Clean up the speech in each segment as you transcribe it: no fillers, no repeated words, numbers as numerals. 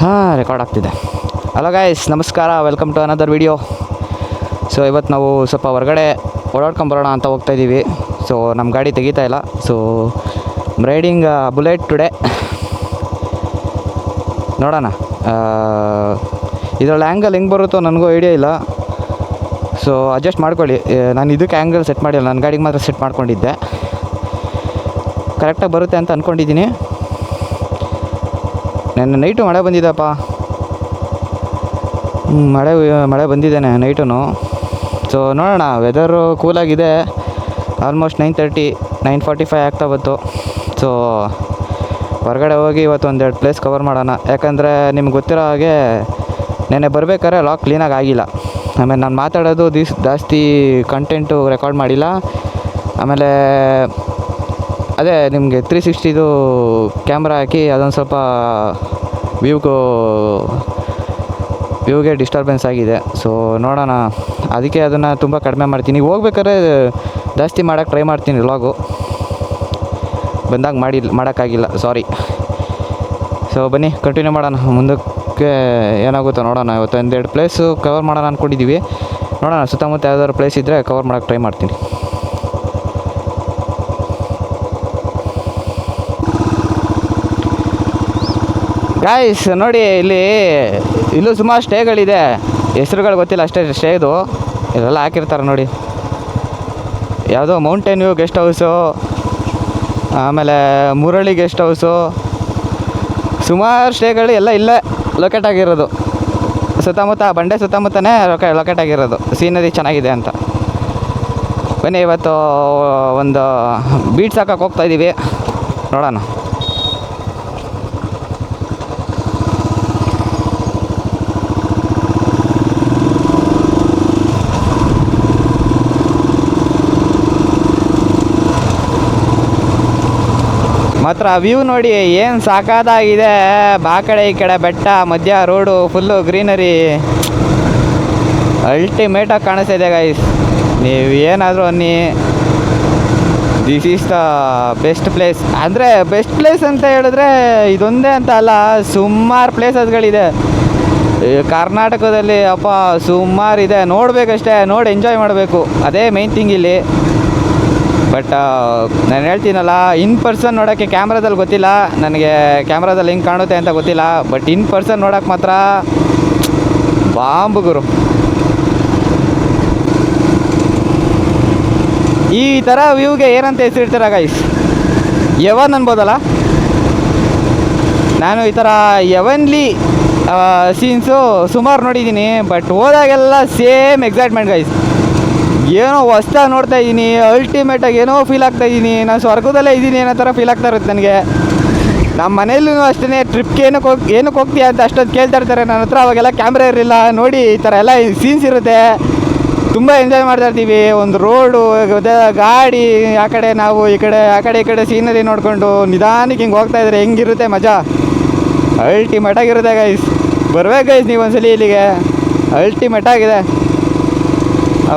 ಹಾಂ, ರೆಕಾರ್ಡ್ ಆಗ್ತಿದೆ. Hello guys, ನಮಸ್ಕಾರ, welcome to another video. So ಇವತ್ತು ನಾವು ಸ್ವಲ್ಪ ಹೊರಗಡೆ ಓಡಾಡ್ಕೊಂಬರೋಣ ಅಂತ ಹೋಗ್ತಾಯಿದ್ದೀವಿ. ಸೊ ನಮ್ಮ ಗಾಡಿ ತೆಗಿತಾ ಇಲ್ಲ. So riding bullet today. ನೋಡೋಣ ಇದರಲ್ಲಿ ಆ್ಯಂಗಲ್ ಹೆಂಗೆ ಬರುತ್ತೋ ನನಗೂ ಐಡಿಯಾ ಇಲ್ಲ. ಸೊ ಅಡ್ಜಸ್ಟ್ ಮಾಡ್ಕೊಳ್ಳಿ. ನಾನು ಇದಕ್ಕೆ ಆ್ಯಂಗಲ್ ಸೆಟ್ ಮಾಡಿಲ್ಲ, ನನ್ನ ಗಾಡಿಗೆ ಮಾತ್ರ ಸೆಟ್ ಮಾಡ್ಕೊಂಡಿದ್ದೆ. ಕರೆಕ್ಟಾಗಿ ಬರುತ್ತೆ ಅಂತ ಅಂದ್ಕೊಂಡಿದ್ದೀನಿ. ನೆನ್ನೆ ನೈಟು ಮಳೆ ಬಂದಿದ್ದಪ್ಪ. ಮಳೆ ಬಂದಿದ್ದೇನೆ ನೈಟು. ಸೊ ನೋಡೋಣ, ವೆದರು ಕೂಲಾಗಿದೆ. ಆಲ್ಮೋಸ್ಟ್ 9:30 9:45 ಆಗ್ತಾ ಬಂತು. ಸೊ ಹೊರಗಡೆ ಹೋಗಿ ಇವತ್ತು ಒಂದೆರಡು ಪ್ಲೇಸ್ ಕವರ್ ಮಾಡೋಣ. ಯಾಕಂದರೆ ನಿಮ್ಗೆ ಗೊತ್ತಿರೋ ಹಾಗೆ ನೆನ್ನೆ ಬರಬೇಕಾದ್ರೆ ಲಾಕ್ ಕ್ಲೀನಾಗಿ ಆಗಿಲ್ಲ. ಆಮೇಲೆ ನಾನು ಮಾತಾಡೋದು ಜಾಸ್ತಿ ಕಂಟೆಂಟು ರೆಕಾರ್ಡ್ ಮಾಡಿಲ್ಲ. ಆಮೇಲೆ ಅದೇ ನಿಮಗೆ 360 ಕ್ಯಾಮ್ರಾ ಹಾಕಿ ಅದೊಂದು ಸ್ವಲ್ಪ ವ್ಯೂಗೆ ಡಿಸ್ಟರ್ಬೆನ್ಸ್ ಆಗಿದೆ. ಸೊ ನೋಡೋಣ, ಅದಕ್ಕೆ ಅದನ್ನು ತುಂಬ ಕಡಿಮೆ ಮಾಡ್ತೀನಿ. ಹೋಗ್ಬೇಕಾದ್ರೆ ಜಾಸ್ತಿ ಮಾಡೋಕ್ಕೆ ಟ್ರೈ ಮಾಡ್ತೀನಿ. ವ್ಲಾಗು ಬಂದಾಗ ಮಾಡೋಕ್ಕಾಗಿಲ್ಲ, ಸಾರಿ. ಸೊ ಬನ್ನಿ ಕಂಟಿನ್ಯೂ ಮಾಡೋಣ. ಮುಂದಕ್ಕೆ ಏನಾಗುತ್ತೋ ನೋಡೋಣ. ಇವತ್ತು ಒಂದೆರಡು ಪ್ಲೇಸು ಕವರ್ ಮಾಡೋಣ ಅಂದ್ಕೊಂಡಿದ್ದೀವಿ. ನೋಡೋಣ, ಸುತ್ತಮುತ್ತ ಯಾವ್ದಾದ್ರು ಪ್ಲೇಸ್ ಇದ್ದರೆ ಕವರ್ ಮಾಡೋಕ್ಕೆ ಟ್ರೈ ಮಾಡ್ತೀನಿ. ಗಾಯ್ಸ್ ನೋಡಿ, ಇಲ್ಲೂ ಸುಮಾರು ಸ್ಟೇಗಳಿದೆ. ಹೆಸರುಗಳು ಗೊತ್ತಿಲ್ಲ ಅಷ್ಟೇ ಸ್ಟೇದು. ಇದೆಲ್ಲ ಹಾಕಿರ್ತಾರೆ ನೋಡಿ. ಯಾವುದೋ ಮೌಂಟೇನ್ ವ್ಯೂ ಗೆಸ್ಟ್ ಹೌಸು, ಆಮೇಲೆ ಮುರಳಿ ಗೆಸ್ಟ್ ಹೌಸು, ಸುಮಾರು ಸ್ಟೇಗಳು ಎಲ್ಲ ಇಲ್ಲೇ ಲೊಕೇಟ್ ಆಗಿರೋದು. ಸುತ್ತಮುತ್ತ ಬಂಡೆ ಸುತ್ತಮುತ್ತನೇ ಲೊಕೇಟ್ ಆಗಿರೋದು. ಸೀನರಿ ಚೆನ್ನಾಗಿದೆ ಅಂತ. ಬನ್ನಿ, ಇವತ್ತು ಒಂದು ಬೀಟ್ಸ್ ಹಾಕಕ್ಕೆ ಹೋಗ್ತಾಯಿದ್ದೀವಿ. ನೋಡೋಣ. ಮಾತ್ರ ವ್ಯೂ ನೋಡಿ ಏನು ಸಾಕಾಗಿದೆ. ಆ ಕಡೆ ಈ ಕಡೆ ಬೆಟ್ಟ, ಮಧ್ಯ ರೋಡು, ಫುಲ್ಲು ಗ್ರೀನರಿ, ಅಲ್ಟಿಮೇಟಾಗಿ ಕಾಣಿಸ್ತಿದೆ ಗೈಸ್. ನೀವು ಏನಾದರೂ ಅನ್ನಿ, this is the best place. ಅಂದರೆ ಬೆಸ್ಟ್ ಪ್ಲೇಸ್ ಅಂತ ಹೇಳಿದ್ರೆ ಇದೊಂದೇ ಅಂತ ಅಲ್ಲ, ಸುಮಾರು ಪ್ಲೇಸಸ್ಗಳಿದೆ ಕರ್ನಾಟಕದಲ್ಲಿ. ಅಪ್ಪ ಸುಮಾರಿದೆ, ನೋಡಬೇಕಷ್ಟೇ, ನೋಡಿ ಎಂಜಾಯ್ ಮಾಡಬೇಕು. ಅದೇ ಮೇಯ್ನ್ ಥಿಂಗ್ ಇಲ್ಲಿ. ಬಟ್ ನಾನು ಹೇಳ್ತೀನಲ್ಲ, ಇನ್ ಪರ್ಸನ್ ನೋಡೋಕ್ಕೆ ಕ್ಯಾಮ್ರಾದಲ್ಲಿ ಗೊತ್ತಿಲ್ಲ ನನಗೆ. ಕ್ಯಾಮ್ರಾದಲ್ಲಿ ಹೆಂಗೆ ಕಾಣುತ್ತೆ ಅಂತ ಗೊತ್ತಿಲ್ಲ. ಬಟ್ ಇನ್ ಪರ್ಸನ್ ನೋಡೋಕ್ಕೆ ಮಾತ್ರ ಬಾಂಬ್ ಗುರು. ಈ ಥರ ವ್ಯೂಗೆ ಏನಂತ ಹೆಸರಿಡ್ತೀರ ಗೈಸ್? ಯವನ್ ಅನ್ಬೋದಲ್ಲ. ನಾನು ಈ ಥರ ಯವನ್ಲಿ ಸೀನ್ಸು ಸುಮಾರು ನೋಡಿದ್ದೀನಿ. ಬಟ್ ಹೋದಾಗೆಲ್ಲ ಸೇಮ್ ಎಕ್ಸೈಟ್ಮೆಂಟ್ ಗೈಸ್. ಏನೋ ಹೊಸ್ದಾಗಿ ನೋಡ್ತಾ ಇದ್ದೀನಿ, ಅಲ್ಟಿಮೇಟಾಗಿ ಏನೋ ಫೀಲ್ ಆಗ್ತಾಯಿದ್ದೀನಿ. ನಾನು ಸ್ವರ್ಗದಲ್ಲೇ ಇದ್ದೀನಿ ಅನ್ನೋ ಥರ ಫೀಲ್ ಆಗ್ತಾ ಇರುತ್ತೆ ನನಗೆ. ನಮ್ಮ ಮನೇಲೂ ಅಷ್ಟೇ, ಟ್ರಿಪ್ಗೆ ಏನಕ್ಕೆ ಹೋಗ್ತೀಯ ಅಂತ ಅಷ್ಟೊಂದು ಕೇಳ್ತಾ ಇರ್ತಾರೆ ನನ್ನ ಹತ್ರ. ಅವಾಗೆಲ್ಲ ಕ್ಯಾಮ್ರಾ ಇರಲಿಲ್ಲ. ನೋಡಿ, ಈ ಥರ ಎಲ್ಲ ಸೀನ್ಸ್ ಇರುತ್ತೆ. ತುಂಬ ಎಂಜಾಯ್ ಮಾಡ್ತಾ ಇರ್ತೀವಿ. ಒಂದು ರೋಡು, ಗಾಡಿ, ಆ ಕಡೆ ನಾವು ಈ ಕಡೆ ಸೀನರಿ ನೋಡಿಕೊಂಡು ನಿಧಾನಕ್ಕೆ ಹಿಂಗೆ ಹೋಗ್ತಾಯಿದ್ರೆ ಹೆಂಗಿರುತ್ತೆ ಮಜಾ. ಅಲ್ಟಿಮೇಟಾಗಿರುತ್ತೆ ಗೈಸ್. ಬರ್ಬೇಕು ಗೈಸ್ ನೀವು ಒಂದ್ಸಲಿ ಇಲ್ಲಿಗೆ. ಅಲ್ಟಿಮೇಟಾಗಿದೆ.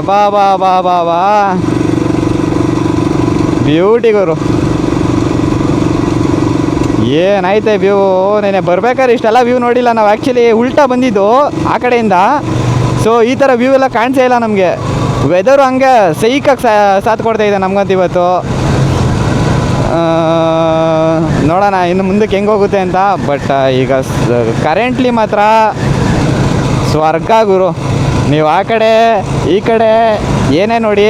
ಬಾ ಬ್ಯೂಟಿ ಗುರು. ಏನಾಯ್ತೆ ವ್ಯೂ. ನೆನೆ ಬರ್ಬೇಕಾದ್ರೆ ಇಷ್ಟೆಲ್ಲ ವ್ಯೂ ನೋಡಿಲ್ಲ ನಾವು. ಆ್ಯಕ್ಚುಲಿ ಉಲ್ಟಾ ಬಂದಿದ್ದು ಆ ಕಡೆಯಿಂದ. ಸೊ ಈ ಥರ ವ್ಯೂ ಎಲ್ಲ ಕಾಣಿಸೇ ಇಲ್ಲ ನಮಗೆ. ವೆದರು ಹಂಗೆ ಸೈಕಾಗಿ ಸಾಥ್ ಕೊಡ್ತಾಯಿದೆ ನಮ್ಗಂತ ಇವತ್ತು. ನೋಡೋಣ ಇನ್ನು ಮುಂದಕ್ಕೆ ಹೆಂಗೆ ಹೋಗುತ್ತೆ ಅಂತ. ಬಟ್ ಈಗ ಕರೆಂಟ್ಲಿ ಮಾತ್ರ ಸ್ವರ್ಗ ಗುರು. ನೀವು ಆ ಕಡೆ ಈ ಕಡೆ ಏನೇ ನೋಡಿ,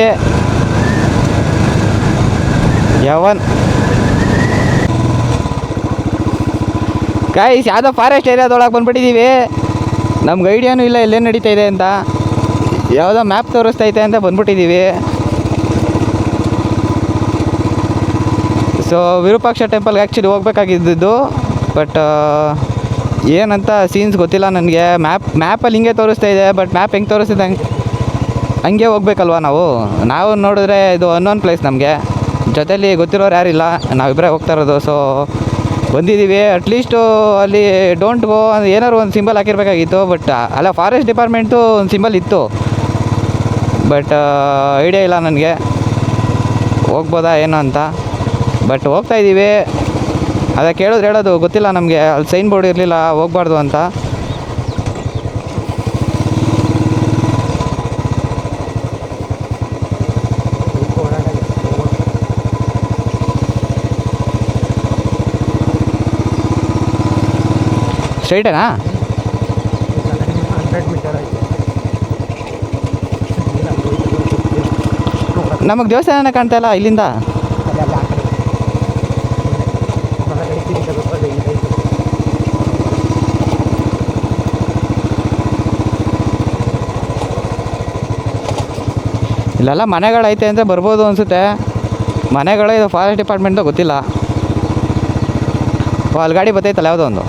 ಯವನ್ ಗೈಸ್. ಯಾವುದೋ ಫಾರೆಸ್ಟ್ ಏರಿಯಾದೊಳಗೆ ಬಂದುಬಿಟ್ಟಿದ್ದೀವಿ. ನಮ್ಗೆ ಐಡಿಯಾನೂ ಇಲ್ಲ ಎಲ್ಲೇನು ನಡೀತಾ ಇದೆ ಅಂತ. ಯಾವುದೋ ಮ್ಯಾಪ್ ತೋರಿಸ್ತೈತೆ ಅಂತ ಬಂದ್ಬಿಟ್ಟಿದ್ದೀವಿ. ಸೊ ವಿರೂಪಾಕ್ಷ ಟೆಂಪಲ್ಗೆ ಆ್ಯಕ್ಚುಲಿ ಹೋಗ್ಬೇಕಾಗಿದ್ದು. ಬಟ್ ಏನಂತ ಸೀನ್ಸ್ ಗೊತ್ತಿಲ್ಲ ನನಗೆ. ಮ್ಯಾಪಲ್ಲಿ ಹಿಂಗೆ ತೋರಿಸ್ತಾ ಇದೆ. ಬಟ್ ಮ್ಯಾಪ್ ಹೆಂಗೆ ತೋರಿಸ್ತಿದೆ ಹಂಗೆ ಹೋಗ್ಬೇಕಲ್ವ ನಾವು ನೋಡಿದ್ರೆ ಇದು ಅನ್ನೋನ್ ಪ್ಲೇಸ್. ನಮಗೆ ಜೊತೆಲಿ ಗೊತ್ತಿರೋರು ಯಾರಿಲ್ಲ, ನಾವಿಬ್ಬರೇ ಹೋಗ್ತಾ ಇರೋದು. ಸೊ ಬಂದಿದ್ದೀವಿ. ಅಟ್ಲೀಸ್ಟು ಅಲ್ಲಿ ಡೋಂಟ್ ಗೋ ಏನಾದ್ರು ಒಂದು ಸಿಂಬಲ್ ಹಾಕಿರ್ಬೇಕಾಗಿತ್ತು. ಬಟ್ ಅಲ್ಲ, ಫಾರೆಸ್ಟ್ ಡಿಪಾರ್ಟ್ಮೆಂಟು ಒಂದು ಸಿಂಬಲ್ ಇತ್ತು. ಬಟ್ ಐಡಿಯಾ ಇಲ್ಲ ನನಗೆ ಹೋಗ್ಬೋದಾ ಏನೋ ಅಂತ. ಬಟ್ ಹೋಗ್ತಾಯಿದ್ದೀವಿ. ಅದೇ ಕೇಳಿದ್ರೆ ಹೇಳೋದು ಗೊತ್ತಿಲ್ಲ ನಮಗೆ, ಅಲ್ಲಿ ಸೈನ್ ಬೋರ್ಡ್ ಇರಲಿಲ್ಲ ಹೋಗ್ಬಾರ್ದು ಅಂತ. ಸ್ಟ್ರೈಟೇನಾ? 100 ಮೀಟರ್ ಆಯ್ತು. ನಮಗೆ ದೇವಸ್ಥಾನ ಕಾಣ್ತಾ ಇಲ್ಲ ಇಲ್ಲಿಂದ. ಇಲ್ಲೆಲ್ಲ ಮನೆಗಳೈತೆ ಅಂದರೆ ಬರ್ಬೋದು ಅನಿಸುತ್ತೆ. ಮನೆಗಳು ಇದು ಫಾರೆಸ್ಟ್ ಡಿಪಾರ್ಟ್ಮೆಂಟ್ದು ಗೊತ್ತಿಲ್ಲ. ಅಲ್ಲಿ ಗಾಡಿ ಬರ್ತೈತಲ್ಲ ಯಾವುದೋ ಒಂದು.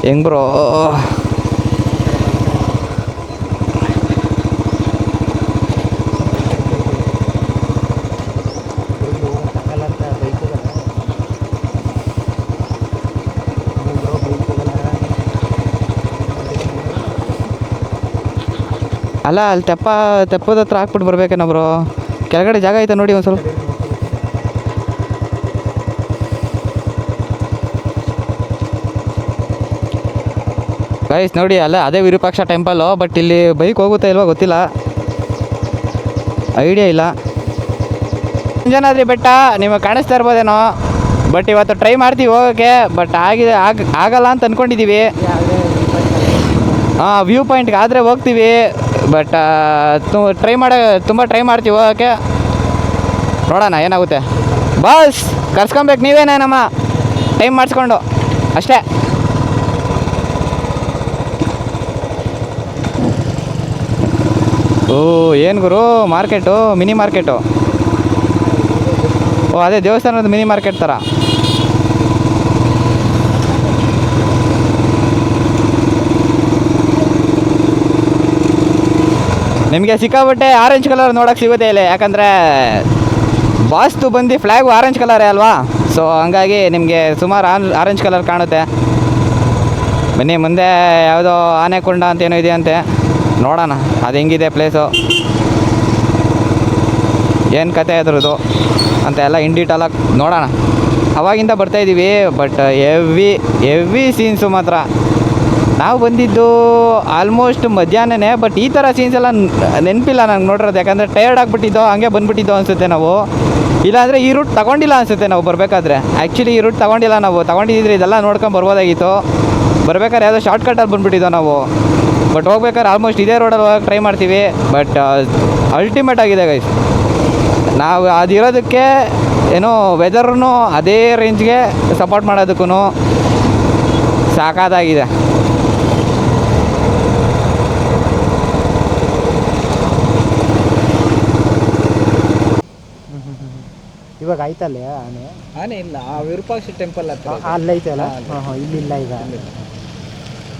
ಹೆಂಗ್ ಬ್ರೋ? ಅಲ್ಲ ಅಲ್ಲಿ ತೆಪ್ಪದ ಹತ್ರ ಹಾಕ್ಬಿಟ್ಟು ಬರ್ಬೇಕೇನೋ ಬ್ರೋ. ಕೆಳಗಡೆ ಜಾಗ ಐತೆ ನೋಡಿ ಒಂದು ಸ್ವಲ್ಪ. ಗೈಸ್ ನೋಡಿ ಅಲ್ಲ ಅದೇ ವಿರೂಪಾಕ್ಷ ಟೆಂಪಲ್ಲು. ಬಟ್ ಇಲ್ಲಿ ಬೈಕ್ ಹೋಗುತ್ತಾ ಇಲ್ವೋ ಗೊತ್ತಿಲ್ಲ, ಐಡಿಯಾ ಇಲ್ಲ. ಅಂಜನಾದ್ರಿ ಬೆಟ್ಟ ನಿಮಗೆ ಕಾಣಿಸ್ತಾ ಇರ್ಬೋದೇನೋ. ಬಟ್ ಇವತ್ತು ಟ್ರೈ ಮಾಡ್ತೀವಿ ಹೋಗೋಕ್ಕೆ. ಬಟ್ ಆಗಲ್ಲ ಅಂತ ಅಂದ್ಕೊಂಡಿದ್ದೀವಿ. ಹಾಂ, ವ್ಯೂ ಪಾಯಿಂಟ್ಗೆ ಆದರೆ ಹೋಗ್ತೀವಿ. ಬಟ್ ತುಂಬ ಟ್ರೈ ಮಾಡ್ತೀವಿ ಹೋಗೋಕ್ಕೆ. ನೋಡೋಣ ಏನಾಗುತ್ತೆ. ಬಸ್ ಕರ್ಸ್ಕೊಬೇಕು ನೀವೇನೇ ನಮ್ಮ ಟೈಮ್ ಮಾಡಿಸ್ಕೊಂಡು ಅಷ್ಟೇ. ಓ ಏನು ಗುರು ಮಾರ್ಕೆಟು, ಮಿನಿ ಮಾರ್ಕೆಟು. ಓ ಅದೇ ದೇವಸ್ಥಾನದ ಮಿನಿ ಮಾರ್ಕೆಟ್ ಥರ. ನಿಮಗೆ ಸಿಕ್ಕಾಬಿಟ್ಟೆ ಆರೆಂಜ್ ಕಲರ್ ನೋಡೋಕ್ಕೆ ಸಿಗುತ್ತೆ ಇಲ್ಲಿ. ಯಾಕಂದರೆ ವಾಸ್ತು ಬಂದು ಫ್ಲ್ಯಾಗು ಆರೆಂಜ್ ಕಲರೇ ಅಲ್ವಾ. ಸೊ ಹಂಗಾಗಿ ನಿಮಗೆ ಸುಮಾರು ಆರೆಂಜ್ ಕಲರ್ ಕಾಣುತ್ತೆ. ಬನ್ನಿ ಮುಂದೆ ಯಾವುದೋ ಆನೆಕೊಂಡ ಅಂತ ಏನೋ ಇದೆಯಂತೆ, ನೋಡೋಣ ಅದು ಹೆಂಗಿದೆ ಪ್ಲೇಸು, ಏನು ಕತೆ ಅದ್ರದ್ದು ಅಂತ ಎಲ್ಲ ಇನ್ ಡೀಟೇಲಾಗಿ ನೋಡೋಣ. ಅವಾಗಿಂದ ಬರ್ತಾಯಿದ್ದೀವಿ. ಬಟ್ ಹೆವಿ ಸೀನ್ಸು ಮಾತ್ರ. ನಾವು ಬಂದಿದ್ದು ಆಲ್ಮೋಸ್ಟ್ ಮಧ್ಯಾಹ್ನನೇ. ಬಟ್ ಈ ಥರ ಸೀನ್ಸ್ ಎಲ್ಲ ನೆನಪಿಲ್ಲ ನಂಗೆ ನೋಡಿರೋದು. ಯಾಕಂದರೆ ಟಯರ್ಡ್ ಆಗಿಬಿಟ್ಟಿದ್ದೋ ಹಂಗೆ ಬಂದುಬಿಟ್ಟಿದ್ದೋ ಅನಿಸುತ್ತೆ ನಾವು. ಇಲ್ಲಾಂದರೆ ಈ ರೂಟ್ ತೊಗೊಂಡಿಲ್ಲ ಅನಿಸುತ್ತೆ ನಾವು ಬರಬೇಕಾದ್ರೆ. ಆ್ಯಕ್ಚುಲಿ ಈ ರೂಟ್ ತೊಗೊಂಡಿಲ್ಲ ನಾವು. ತೊಗೊಂಡಿದ್ದರೆ ಇದೆಲ್ಲ ನೋಡ್ಕೊಂಡು ಬರ್ಬೋದಾಗಿತ್ತು. ಬರ್ಬೇಕಾದ್ರೆ ಯಾವುದೋ ಶಾರ್ಟ್ಕಟ್ಟಲ್ಲಿ ಬಂದುಬಿಟ್ಟಿದ್ದೋ ನಾವು. ಬಟ್ ಹೋಗ್ಬೇಕಾದ್ರೆ ಆಲ್ಮೋಸ್ಟ್ ಇದೇ ರೋಡಲ್ಲಿ ಹೋಗಕ್ಕೆ ಟ್ರೈ ಮಾಡ್ತೀವಿ. ಬಟ್ ಅಲ್ಟಿಮೇಟ್ ಆಗಿದೆ ಗೈಸ್. ನಾವು ಅದಿರೋದಕ್ಕೆ ಏನೋ ವೆದರ್ನು ಅದೇ ರೇಂಜ್ಗೆ ಸಪೋರ್ಟ್ ಮಾಡೋದಕ್ಕೂ ಸಾಕಾದಾಗಿದೆ. ಇವಾಗ ಆಯ್ತಲ್ಲ ಆನೆ ಇಲ್ಲ. ಆ ವಿರೂಪಾಕ್ಷ ಟೆಂಪಲ್ ಹತ್ರ ಅಲ್ಲೈತಲ್ಲ, ಇಲ್ಲಿಲ್ಲ. ಈಗ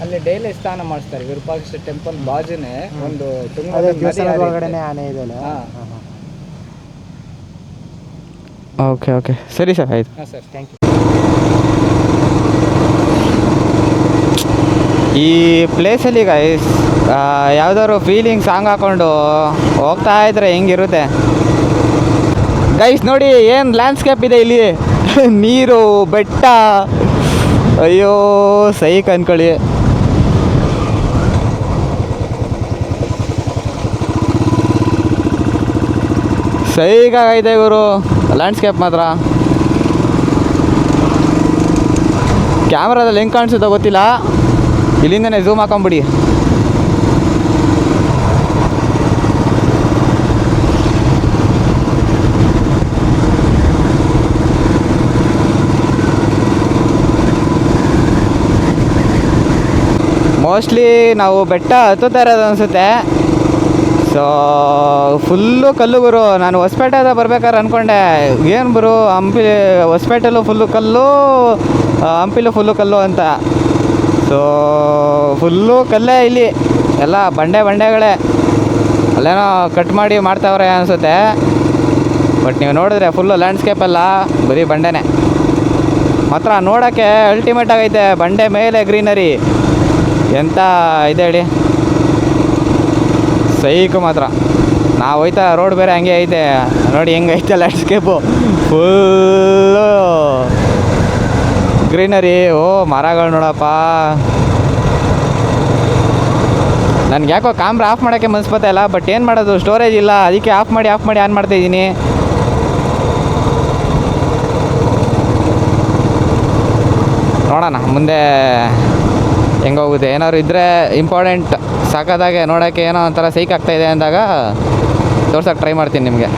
ಅಲ್ಲಿ ಡೈಲಿ ಸ್ನಾನ ಮಾಡಿಸ್ತಾರೆ. ವಿರೂಪಾಕ್ಷ ಟೆಂಪಲ್ ಬಾಜುನೇ ಒಂದು ಒಳಗಡೆನೆ ಆನೆ ಇದೆಯಲ್ಲ. ಓಕೆ ಸರಿ ಸರ್, ಆಯ್ತು. ಹಾಂ ಸರ್, ಥ್ಯಾಂಕ್ ಯು. ಈ ಪ್ಲೇಸಲ್ಲಿ ಗೈಸ್ ಯಾವ್ದಾದ್ರು ಫೀಲಿಂಗ್ ಸಾಂಗ್ ಹಾಕ್ಕೊಂಡು ಹೋಗ್ತಾ ಇದ್ರೆ ಹೆಂಗಿರುತ್ತೆ ಗೈಸ್. ನೋಡಿ ಏನು ಲ್ಯಾಂಡ್ಸ್ಕೇಪ್ ಇದೆ ಇಲ್ಲಿ. ನೀರು, ಬೆಟ್ಟ, ಅಯ್ಯೋ ಸೈಕ್ ಅನ್ಕೊಳ್ಳಿ. ಸೈಕಾಗೈತೆ ಇವರು ಲ್ಯಾಂಡ್ಸ್ಕೇಪ್ ಮಾತ್ರ. ಕ್ಯಾಮ್ರಾದಲ್ಲಿ ಹೆಂಗೆ ಕಾಣಿಸುತ್ತೋ ಗೊತ್ತಿಲ್ಲ. ಇಲ್ಲಿಂದನೇ ಝೂಮ್ ಹಾಕೊಂಬಿಡಿ. ಮೋಸ್ಟ್ಲಿ ನಾವು ಬೆಟ್ಟ ಹತ್ತುತ್ತಾ ಇರೋದು ಅನಿಸುತ್ತೆ. ಸೊ ಫುಲ್ಲು ಕಲ್ಲು ಗುರು. ನಾನು ಹೊಸಪೇಟೆದ ಬರ್ಬೇಕಾದ್ರೆ ಅಂದ್ಕೊಂಡೆ ಏನು ಗುರು ಹೊಸಪೇಟೆಲ್ಲೂ ಫುಲ್ಲು ಕಲ್ಲು, ಹಂಪಿಲೂ ಫುಲ್ಲು ಕಲ್ಲು ಅಂತ. ಸೊ ಫುಲ್ಲು ಕಲ್ಲೇ ಇಲ್ಲಿ ಎಲ್ಲ, ಬಂಡೆಗಳೇ. ಅಲ್ಲೇನೋ ಕಟ್ ಮಾಡಿ ಮಾಡ್ತಾವ್ರೆ ಅನಿಸುತ್ತೆ. ಬಟ್ ನೀವು ನೋಡಿದ್ರೆ ಫುಲ್ಲು ಲ್ಯಾಂಡ್ಸ್ಕೇಪ್ ಎಲ್ಲ ಬರೀ ಬಂಡೆನೇ. ಮಾತ್ರ ನೋಡೋಕ್ಕೆ ಅಲ್ಟಿಮೇಟ್ ಆಗೈತೆ. ಬಂಡೆ ಮೇಲೆ ಗ್ರೀನರಿ ಎಂಥ ಇದೆ ಹೇಳಿ, ಸೈಕು ಮಾತ್ರ. ನಾವು ಹೋಯ್ತಾ ರೋಡ್ ಬೇರೆ ಹಂಗೆ ಐತೆ ನೋಡಿ, ಹೆಂಗೆ ಐತೆ ಲ್ಯಾಂಡ್ಸ್ಕೇಪು, ಫುಲ್ಲು ಗ್ರೀನರಿ. ಓ ಮರಗಳು ನೋಡಪ್ಪ. ನನಗೆ ಯಾಕೋ ಕ್ಯಾಮ್ರಾ ಆಫ್ ಮಾಡೋಕ್ಕೆ ಮನ್ಸ್ಬತ್ತಾ ಇಲ್ಲ, ಬಟ್ ಏನು ಮಾಡೋದು, ಸ್ಟೋರೇಜ್ ಇಲ್ಲ, ಅದಕ್ಕೆ ಆಫ್ ಮಾಡಿ ಆನ್ ಮಾಡ್ತಾಯಿದ್ದೀನಿ. ನೋಡೋಣ ಮುಂದೆ ಹೆಂಗೋಗುತ್ತೆ. ಏನಾದ್ರು ಇದ್ದರೆ ಇಂಪಾರ್ಟೆಂಟ್ ಸಾಕಾದಾಗೆ ನೋಡೋಕ್ಕೆ ಏನೋ ಒಂಥರ ಸೈಕ್ ಆಗ್ತಾಯಿದೆ ಅಂದಾಗ ತೋರ್ಸೋಕ್ಕೆ ಟ್ರೈ ಮಾಡ್ತೀನಿ ನಿಮಗೆ.